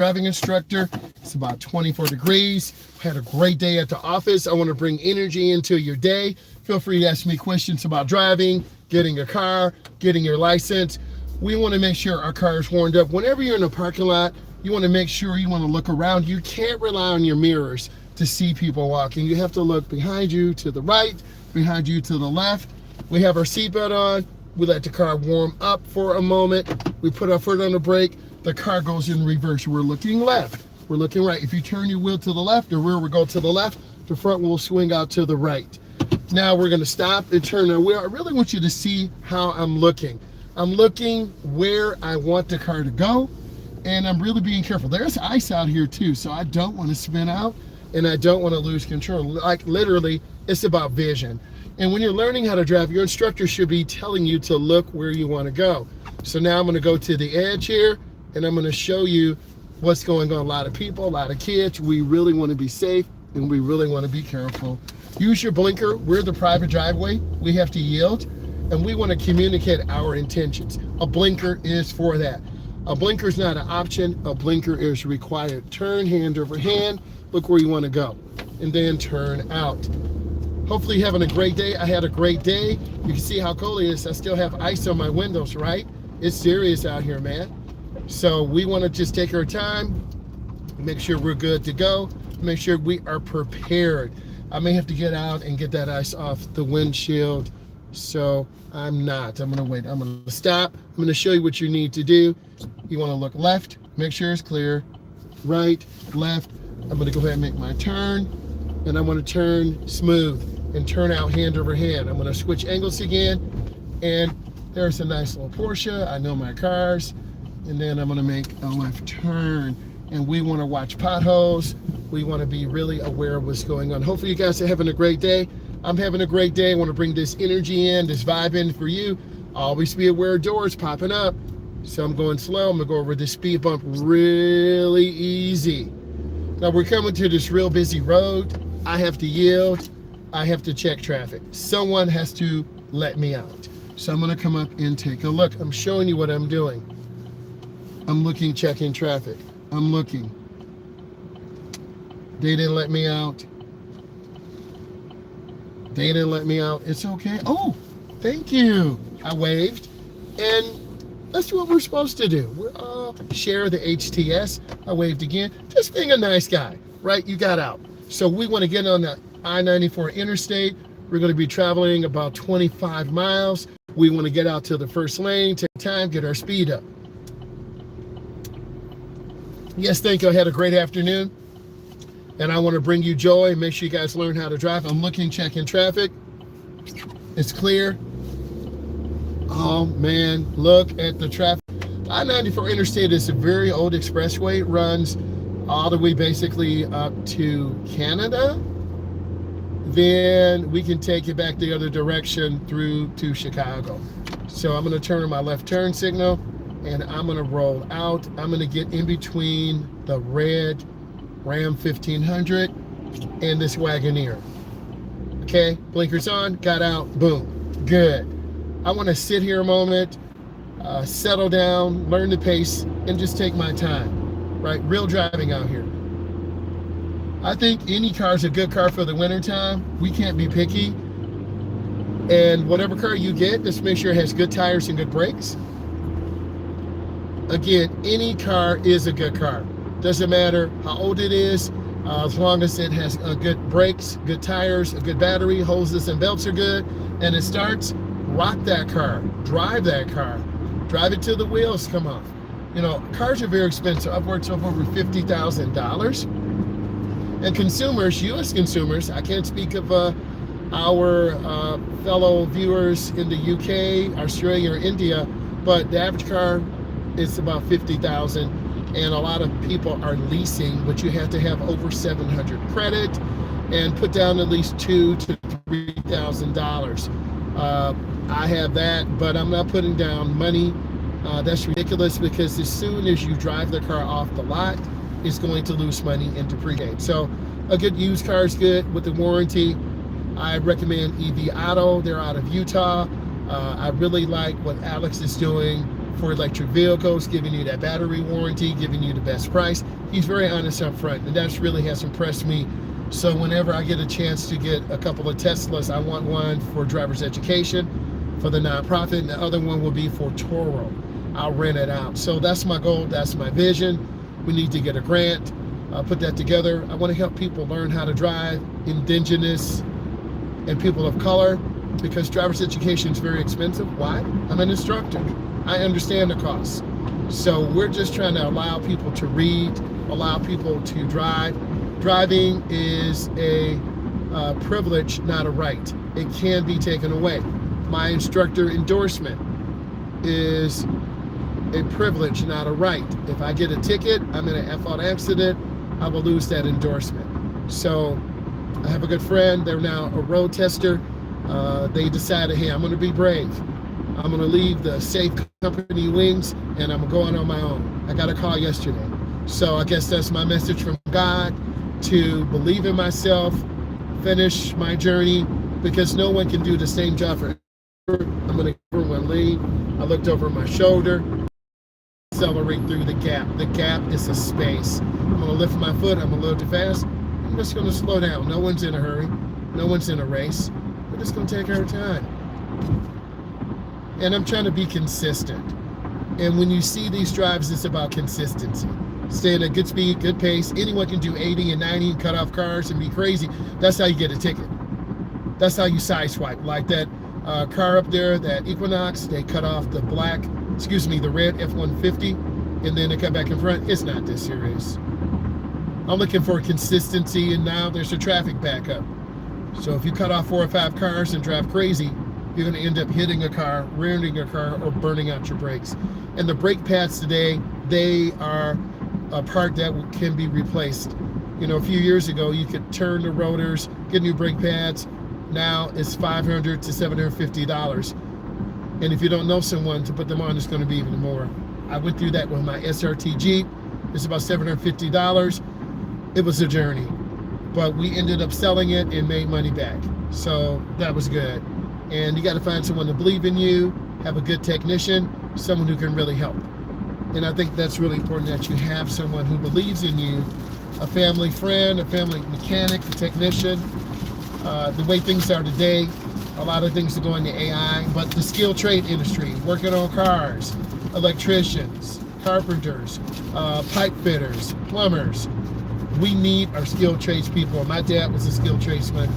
driving instructor. It's about 24 degrees. Had a great day at the office. I want to bring energy into your day. Feel free to ask me questions about driving, getting a car, getting your license. We want to make sure our car is warmed up. Whenever you're in a parking lot, you want to make sure you want to look around. You can't rely on your mirrors to see people walking. You have to look behind you to the right, behind you to the left. We have our seatbelt on. We let the car warm up for a moment. We put our foot on the brake. The car goes in reverse. We're looking left. We're looking right. If you turn your wheel to the left, the rear will go to the left. The front will swing out to the right. Now we're going to stop and turn our wheel. I really want you to see how I'm looking. I'm looking where I want the car to go, and I'm really being careful. There's ice out here too, so I don't want to spin out, and I don't want to lose control. Like literally, it's about vision. And when you're learning how to drive, your instructor should be telling you to look where you want to go. So now I'm going to go to the edge here, and I'm going to show you what's going on. A lot of people, a lot of kids. We really want to be safe, and we really want to be careful. Use your blinker. We're the private driveway. We have to yield, and we want to communicate our intentions. A blinker is for that. A blinker is not an option. A blinker is required. Turn hand over hand. Look where you want to go, and then turn out. Hopefully you're having a great day. I had a great day. You can see how cold it is. I still have ice on my windows, right? It's serious out here, man. So we want to just take our time, make sure we're good to go, make sure we are prepared. I may have to get out and get that ice off the windshield, so I'm not. I'm going to wait. I'm going to stop. I'm going to show you what you need to do. You want to look left, make sure it's clear, right, left. I'm going to go ahead and make my turn, and I'm going to turn smooth and turn out hand over hand. I'm going to switch angles again, and there's a nice little Porsche. I know my cars. And then I'm going to make a left turn, and we want to watch potholes. We want to be really aware of what's going on. Hopefully you guys are having a great day. I'm having a great day. I want to bring this energy in, this vibe in for you. Always be aware of doors popping up. So I'm going slow. I'm going to go over this speed bump really easy. Now we're coming to this real busy road. I have to yield. I have to check traffic. Someone has to let me out. So I'm going to come up and take a look. I'm showing you what I'm doing. I'm looking, checking traffic. I'm looking. They didn't let me out. They didn't let me out. It's okay. Oh, thank you. I waved. And that's what we're supposed to do. We all share the HTS. I waved again. Just being a nice guy, right? You got out. So we want to get on the I-94 interstate. We're going to be traveling about 25 miles. We want to get out to the first lane, take time, get our speed up. Yes, thank you. I had a great afternoon, and I want to bring you joy and make sure you guys learn how to drive. I'm looking, checking traffic. It's clear. Oh man, look at the traffic. I-94 interstate is a very old expressway. It runs all the way basically up to Canada. Then we can take it back the other direction through to Chicago. So I'm going to turn on my left turn signal, and I'm going to roll out. I'm going to get in between the red Ram 1500 and this Wagoneer. Okay, blinkers on, got out, boom, good. I want to sit here a moment, settle down, learn the pace, and just take my time, right? Real driving out here. I think any car is a good car for the wintertime. We can't be picky. And whatever car you get, just make sure it has good tires and good brakes. Again, any car is a good car. Doesn't matter how old it is, as long as it has good brakes, good tires, a good battery, hoses and belts are good, and it starts, rock that car, drive that car, drive it till the wheels come off. You know, cars are very expensive, upwards of over $50,000. And consumers, U.S. consumers, I can't speak of our fellow viewers in the UK, Australia, or India, but the average car is about $50,000, and a lot of people are leasing, but you have to have over 700 credit and put down at least $2,000 to $3,000. I have that, but I'm not putting down money. That's ridiculous, because as soon as you drive the car off the lot, it's going to lose money and depreciate. So a good used car is good with the warranty. I recommend EV Auto. They're out of Utah. I really like what Alex is doing for electric vehicles, giving you that battery warranty, giving you the best price. He's very honest up front, and that really has impressed me. So whenever I get a chance to get a couple of Teslas, I want one for driver's education for the nonprofit, and the other one will be for Toro. I'll rent it out. So that's my goal, that's my vision. We need to get a grant, put that together. I want to help people learn how to drive, indigenous and people of color, because driver's education is very expensive. Why? I'm an instructor. I understand the costs. So we're just trying to allow people to read, allow people to drive. Driving is a privilege, not a right. It can be taken away. My instructor endorsement is a privilege, not a right. If I get a ticket, I'm in an F-out accident, I will lose that endorsement. So I have a good friend, they're now a road tester. They decided, hey, I'm gonna be brave. I'm gonna leave the safe company wings and I'm going on my own. I got a call yesterday. So I guess that's my message from God, to believe in myself, finish my journey, because no one can do the same job forever. I'm gonna give everyone lead. I looked over my shoulder, accelerate through the gap. The gap is a space. I'm gonna lift my foot, I'm a little too fast. I'm just gonna slow down. No one's in a hurry. No one's in a race. We're just gonna take our time. And I'm trying to be consistent. And when you see these drives, it's about consistency. Stay at a good speed, good pace. Anyone can do 80 and 90 and cut off cars and be crazy. That's how you get a ticket. That's how you sideswipe. Like that car up there, that Equinox, they cut off the the red F-150, and then they cut back in front. It's not this serious. I'm looking for consistency, and now there's a traffic backup. So if you cut off 4 or 5 cars and drive crazy, you're gonna end up hitting a car, rear-ending a car, or burning out your brakes. And the brake pads today, they are a part that can be replaced. You know, a few years ago, you could turn the rotors, get new brake pads. Now it's $500 to $750. And if you don't know someone to put them on, it's going to be even more. I went through that with my SRT Jeep. It's about $750. It was a journey, but we ended up selling it and made money back. So that was good. And you got to find someone to believe in you, have a good technician, someone who can really help. And I think that's really important, that you have someone who believes in you, a family friend, a family mechanic, a technician. The way things are today, a lot of things are going to AI, but the skilled trade industry, working on cars, electricians, carpenters, pipe fitters, plumbers, we need our skilled tradespeople. My dad was a skilled tradesman.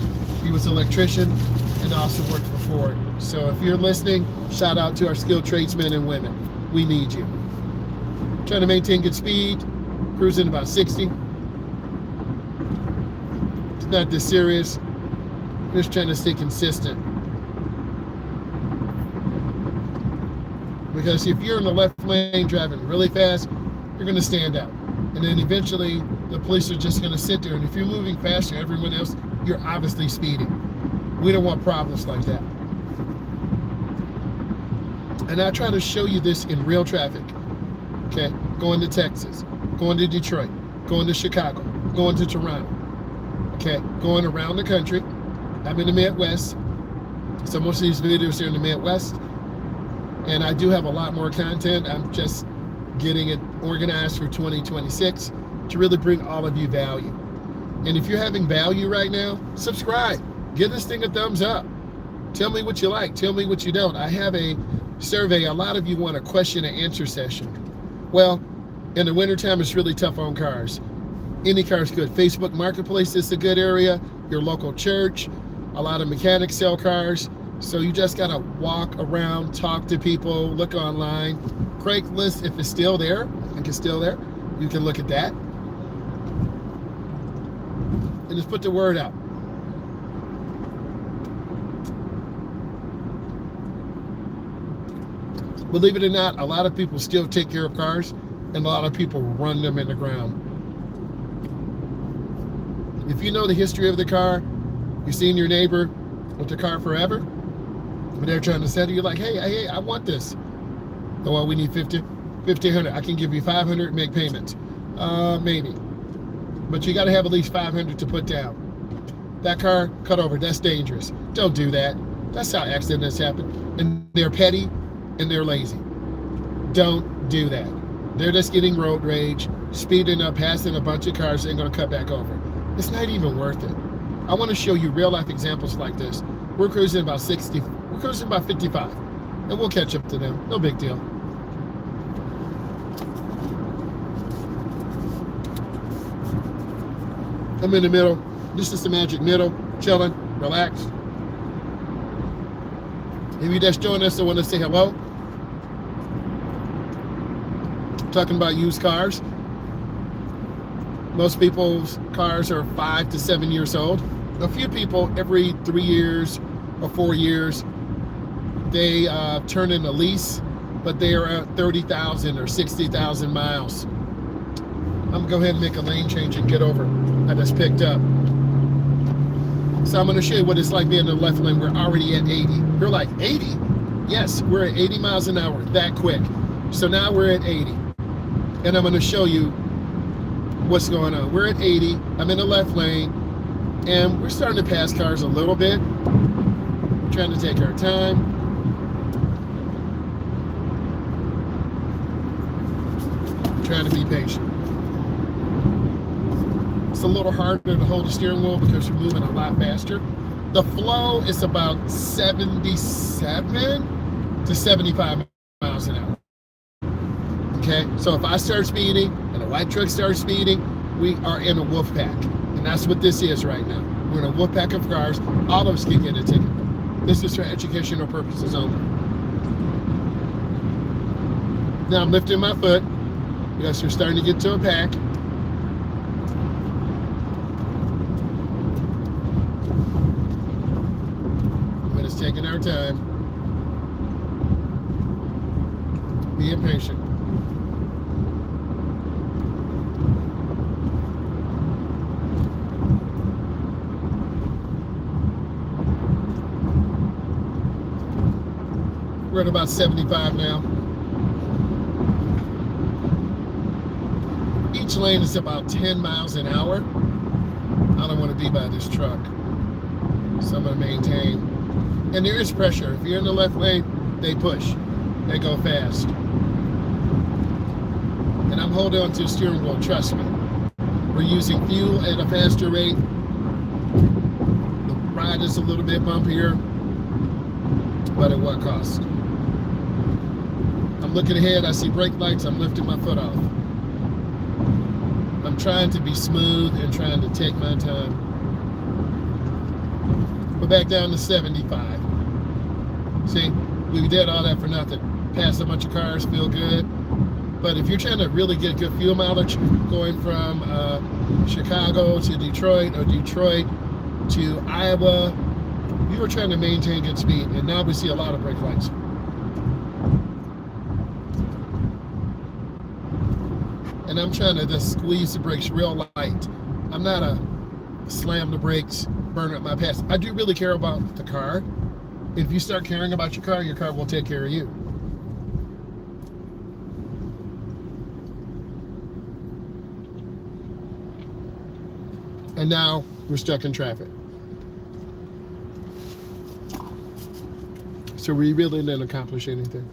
He was an electrician and also worked for Ford. So if you're listening, shout out to our skilled tradesmen and women. We need you. Trying to maintain good speed, cruising about 60. It's not this serious. Just trying to stay consistent. Because if you're in the left lane driving really fast, you're going to stand out. And then eventually the police are just going to sit there. And if you're moving faster than everyone else, you're obviously speeding. We don't want problems like that. And I try to show you this in real traffic. Okay, going to Texas, going to Detroit, going to Chicago, going to Toronto. Okay, going around the country. I'm in the Midwest, so most of these videos are in the Midwest, and I do have a lot more content. I'm just getting it organized for 2026 to really bring all of you value. And if you're having value right now, subscribe. Give this thing a thumbs up. Tell me what you like. Tell me what you don't. I have a survey. A lot of you want a question and answer session. Well, in the wintertime, it's really tough on cars. Any car is good. Facebook Marketplace is a good area. Your local church. A lot of mechanics sell cars. So you just got to walk around, talk to people, look online. Craigslist, if it's still there, I think it's still there, you can look at that. And just put the word out. Believe it or not, a lot of people still take care of cars, and a lot of people run them in the ground. If you know the history of the car, you've seen your neighbor with the car forever, but they're trying to sell you, like, hey, I want this. Oh, well, we need $1,500. I can give you $500, make payments. Maybe. But you got to have at least $500 to put down. That car, cut over, that's dangerous. Don't do that. That's how accidents happen. And they're petty and they're lazy. Don't do that. They're just getting road rage, speeding up, passing a bunch of cars, and going to cut back over. It's not even worth it. I want to show you real life examples like this. We're cruising about 60, we're cruising about 55, and we'll catch up to them. No big deal. I'm in the middle. This is the magic middle, chilling, relaxed. If you just joined us, I want to say hello. Talking about used cars. Most people's cars are 5 to 7 years old. A few people every 3 years or 4 years, they turn in a lease, but they are at 30,000 or 60,000 miles. I'm gonna go ahead and make a lane change and get over. I just picked up. So I'm gonna show you what it's like being in the left lane. We're already at 80. You're like, 80? Yes, we're at 80 miles an hour, that quick. So now we're at 80. And I'm gonna show you what's going on. We're at 80, I'm in the left lane, and we're starting to pass cars a little bit. Trying to take our time. Trying to be patient. It's a little harder to hold the steering wheel because you're moving a lot faster. The flow is about 77 to 75 miles an hour. Okay, so if I start speeding and a white truck starts speeding, we are in a wolf pack. And that's what this is right now. We're in a wolf pack of cars. All of us can get a ticket. This is for educational purposes only. Now I'm lifting my foot. Yes, we're starting to get to a pack. But it's taking our time. Being patient. We're at about 75 now. Each lane is about 10 miles an hour. I don't want to be by this truck, so I'm going to maintain. And there is pressure. If you're in the left lane, they push. They go fast. And I'm holding on to the steering wheel, trust me. We're using fuel at a faster rate. The ride is a little bit bumpier, but at what cost? I'm looking ahead, I see brake lights, I'm lifting my foot off. I'm trying to be smooth and trying to take my time. We're back down to 75. See, we did all that for nothing. Passed a bunch of cars, feel good. But if you're trying to really get good fuel mileage, going from Chicago to Detroit or Detroit to Iowa, you were trying to maintain good speed. And now we see a lot of brake lights. And I'm trying to just squeeze the brakes real light. I'm not a slam the brakes, burn up my pass. I do really care about the car. If you start caring about your car will take care of you. And now we're stuck in traffic. So we really didn't accomplish anything.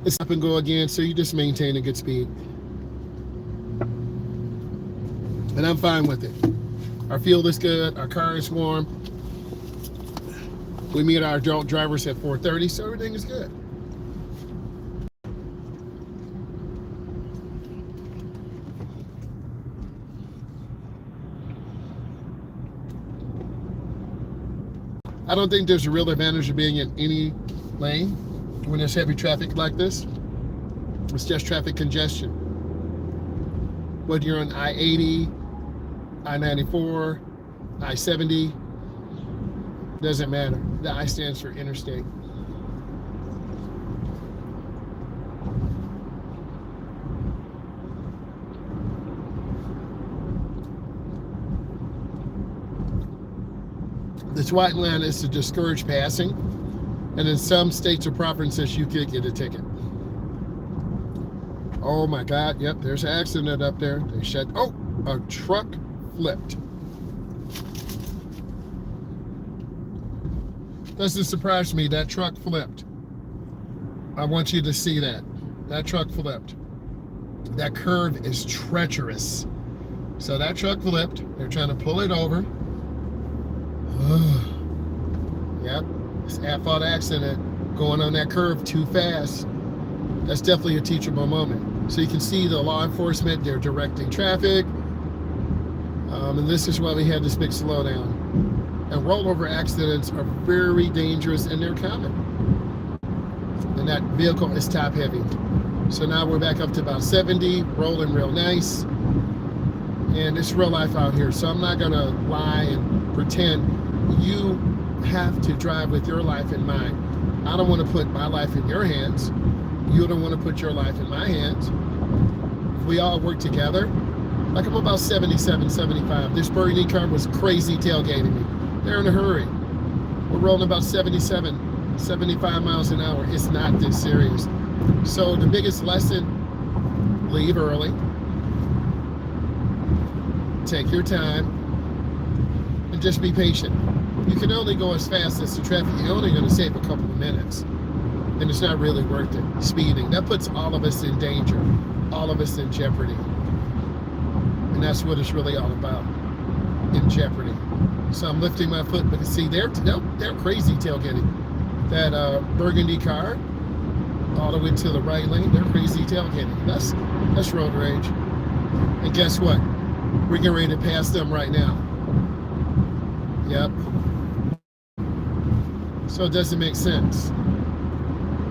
It's up and go again, so you just maintain a good speed. And I'm fine with it. Our fuel is good, our car is warm. We meet our adult drivers at 4:30, so everything is good. I don't think there's a real advantage of being in any lane when there's heavy traffic like this. It's just traffic congestion. Whether you're on I-80, I-94, I-70, doesn't matter. The I stands for interstate. This white line is to discourage passing, and in some states or provinces you could get a ticket. Oh my God, yep, there's an accident up there. They shut, oh, a truck flipped. Doesn't surprise me. That truck flipped. I want you to see that. That truck flipped. That curve is treacherous. So that truck flipped. They're trying to pull it over. Yep, it's at-fault accident. Going on that curve too fast. That's definitely a teachable moment. So you can see the law enforcement, they're directing traffic. And this is why we had this big slowdown. And rollover accidents are very dangerous, and they're common. And that vehicle is top heavy. So now we're back up to about 70, rolling real nice. And it's real life out here. So I'm not gonna lie and pretend. You have to drive with your life in mind. I don't want to put my life in your hands. You don't want to put your life in my hands. If we all work together, like I'm about 77, 75. This burgundy car was crazy tailgating me. They're in a hurry. We're rolling about 77, 75 miles an hour. It's not this serious. So the biggest lesson, leave early. Take your time. And just be patient. You can only go as fast as the traffic. You're only going to save a couple of minutes. And it's not really worth it. Speeding. That puts all of us in danger. All of us in jeopardy. And that's what it's really all about. In jeopardy. So I'm lifting my foot, but see, they're crazy tailgating. That burgundy car, all the way to the right lane, they're crazy tailgating. That's road rage. And guess what? We're getting ready to pass them right now. Yep. So it doesn't make sense.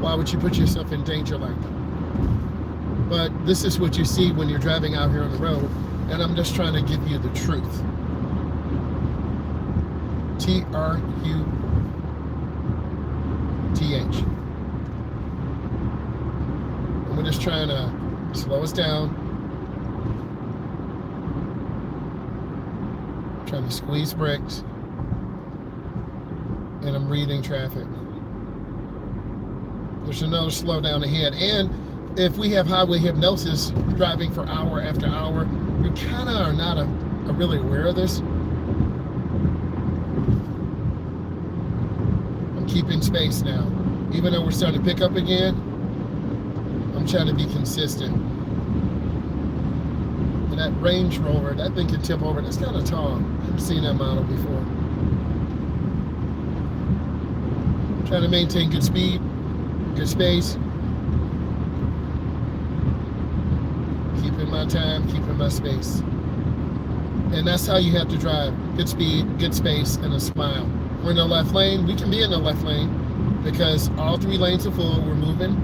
Why would you put yourself in danger like that? But this is what you see when you're driving out here on the road, and I'm just trying to give you the truth. TRUTH. And we're just trying to slow us down. Trying to squeeze brakes. And I'm reading traffic. There's another slowdown ahead. And if we have highway hypnosis, driving for hour after hour, you kind of are not really aware of this. I'm keeping space now. Even though we're starting to pick up again, I'm trying to be consistent. And that Range Rover, that thing can tip over. That's kind of tall. I haven't seen that model before. Trying to maintain good speed, good space. Keeping my time, keeping my space. And that's how you have to drive. Good speed, good space, and a smile. We're in the left lane. We can be in the left lane because all three lanes are full. We're moving.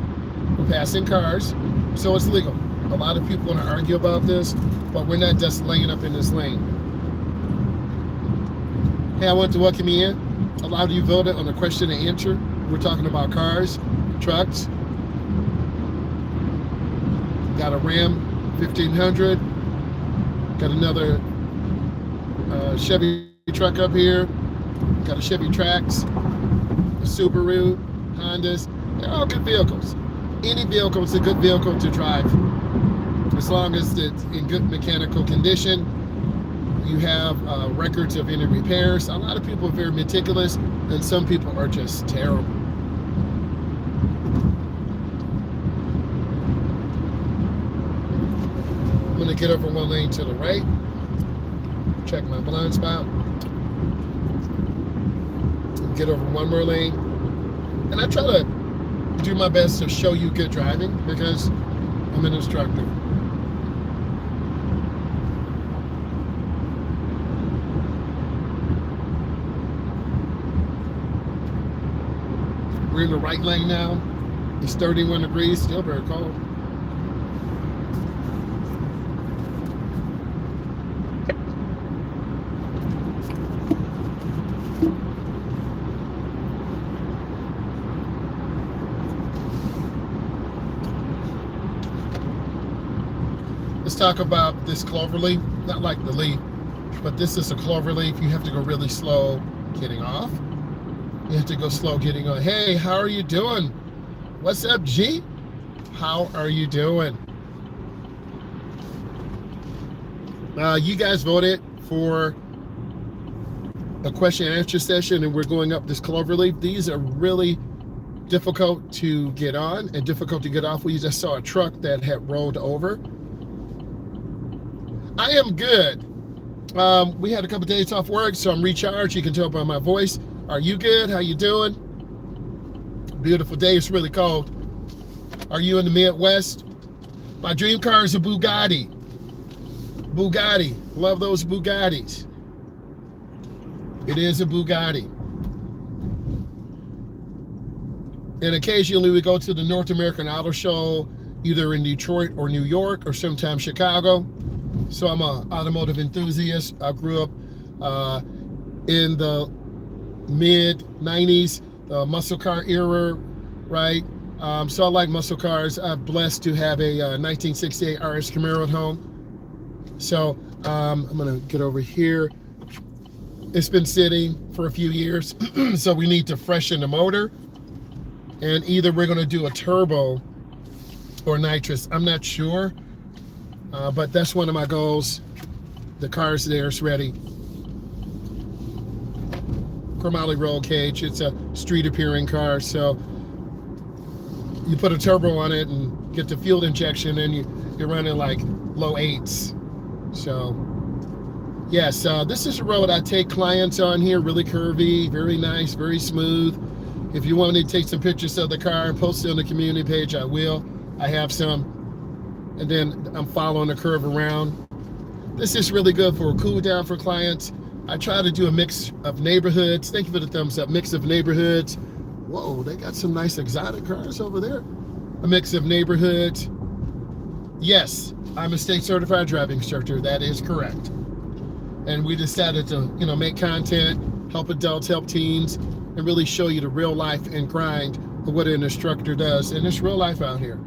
We're passing cars. So it's legal. A lot of people want to argue about this, but we're not just laying up in this lane. Hey, I want to welcome you in. A lot of you voted on the question and answer. We're talking about cars, trucks. Got a Ram 1500. Got another Chevy truck up here. Got a Chevy Trax, a Subaru, Hondas. They're all good vehicles. Any vehicle is a good vehicle to drive. As long as it's in good mechanical condition. You have records of any repairs. A lot of people are very meticulous, and some people are just terrible. I'm going to get over one lane to the right. Check my blind spot. Get over one more lane. And I try to do my best to show you good driving because I'm an instructor. We're in the right lane now. It's 31 degrees, still very cold. Let's talk about this cloverleaf. Not like the leaf, but this is a cloverleaf. You have to go really slow getting off. You have to go slow getting on. Hey, how are you doing? What's up, G? How are you doing? You guys voted for a question and answer session and we're going up this cloverleaf. These are really difficult to get on and difficult to get off. We just saw a truck that had rolled over. I am good. We had a couple days off work, so I'm recharged. You can tell by my voice. Are you good? How you doing? Beautiful day. It's really cold. Are you in the Midwest? My dream car is a Bugatti. Bugatti. Love those Bugattis. It is a Bugatti. And occasionally we go to the North American Auto Show, either in Detroit or New York, or sometimes Chicago. So I'm an automotive enthusiast. I grew up in the mid-90s, muscle car era, right? So I like muscle cars. I'm blessed to have a 1968 RS Camaro at home. So I'm gonna get over here. It's been sitting for a few years, so we need to freshen the motor. And either we're gonna do a turbo or nitrous. I'm not sure, but that's one of my goals. The car's there, it's ready. Chromoly roll cage, it's a street appearing car, so you put a turbo on it and get the fuel injection and you're running like low 8s. So yes, this is a road I take clients on here, really curvy, very nice, very smooth. If you want me to take some pictures of the car and post it on the community page, I will. I have some. And then I'm following the curve around. This is really good for a cool down for clients. I try to do a mix of neighborhoods. Thank you for the thumbs up. Mix of neighborhoods. Whoa, they got some nice exotic cars over there. A mix of neighborhoods. Yes, I'm a state certified driving instructor. That is correct. And we decided to, make content, help adults, help teens, and really show you the real life and grind of what an instructor does. And it's real life out here.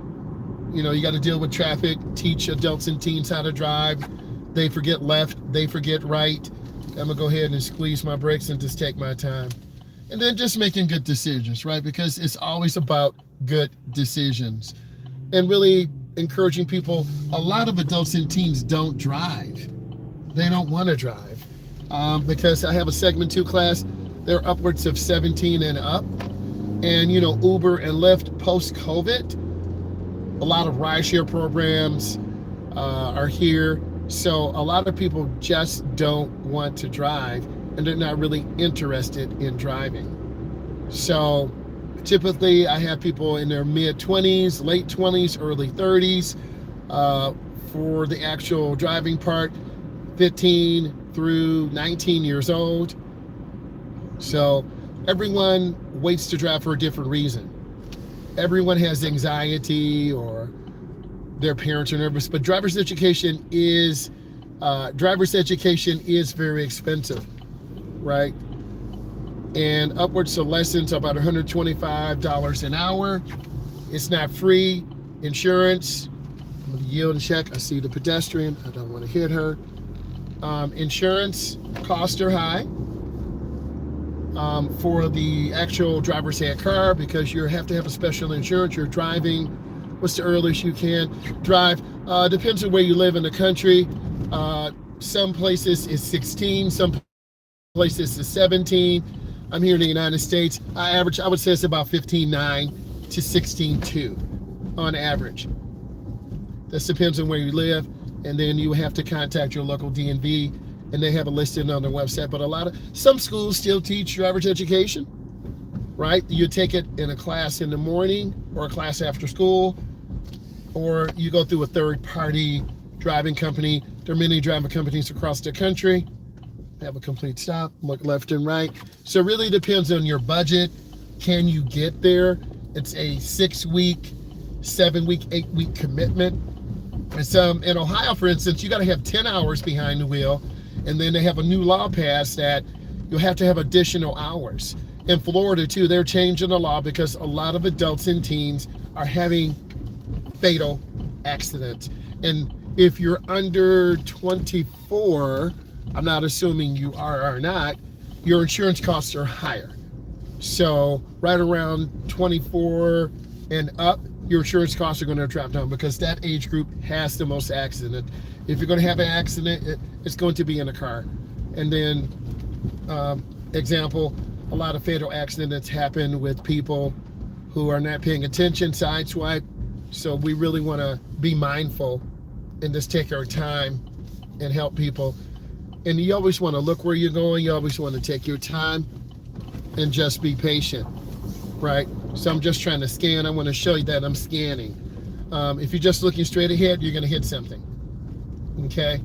You got to deal with traffic, teach adults and teens how to drive. They forget left, they forget right. I'm gonna go ahead and squeeze my brakes and just take my time. And then just making good decisions, right? Because it's always about good decisions. And really encouraging people. A lot of adults and teens don't drive. They don't want to drive. Because I have a segment 2 class, they're upwards of 17 and up. And Uber and Lyft post-COVID, a lot of rideshare programs are here. So a lot of people just don't want to drive and they're not really interested in driving. So typically I have people in their mid-20s, late 20s, early 30s for the actual driving part, 15 through 19 years old. So everyone waits to drive for a different reason. Everyone has anxiety or their parents are nervous, but driver's education is very expensive, right? And upwards to lessons about $125 an hour. It's not free. Insurance, I'm gonna yield and check. I see the pedestrian, I don't want to hit her. Insurance costs are high for the actual driver's ed car because you have to have a special insurance. You're driving. What's the earliest you can drive? Depends on where you live in the country. Some places is 16, some places is 17. I'm here in the United States. I would say it's about 15.9 to 16.2 on average. This depends on where you live. And then you have to contact your local DMV and they have a listing on their website. But some schools still teach driver's education, right? You take it in a class in the morning or a class after school, or you go through a third-party driving company. There are many driving companies across the country. Have a complete stop, look left and right. So it really depends on your budget. Can you get there? It's a 6-week, 7-week, 8-week commitment. And so in Ohio, for instance, you got to have 10 hours behind the wheel. And then they have a new law passed that you'll have to have additional hours. In Florida, too, they're changing the law because a lot of adults and teens are having fatal accidents. And if you're under 24, I'm not assuming you are or not, your insurance costs are higher. So right around 24 and up, your insurance costs are going to drop down because that age group has the most accident. If you're going to have an accident, it's going to be in a car. And then Example, a lot of fatal accidents happen with people who are not paying attention, sideswipe. So we really want to be mindful and just take our time and help people. And you always want to look where you're going. You always want to take your time and just be patient, right? So I'm just trying to scan. I want to show you that I'm scanning. If you're just looking straight ahead, you're going to hit something, okay?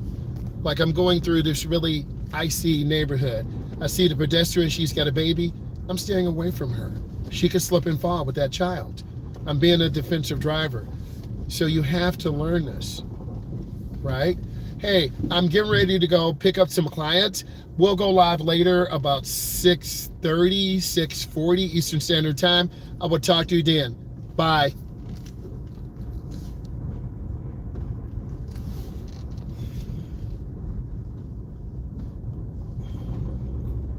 Like I'm going through this really icy neighborhood. I see the pedestrian, she's got a baby. I'm staying away from her. She could slip and fall with that child. I'm being a defensive driver. So you have to learn this, right? Hey, I'm getting ready to go pick up some clients. We'll go live later about 6:30, 6:40 Eastern Standard Time. I will talk to you then. Bye.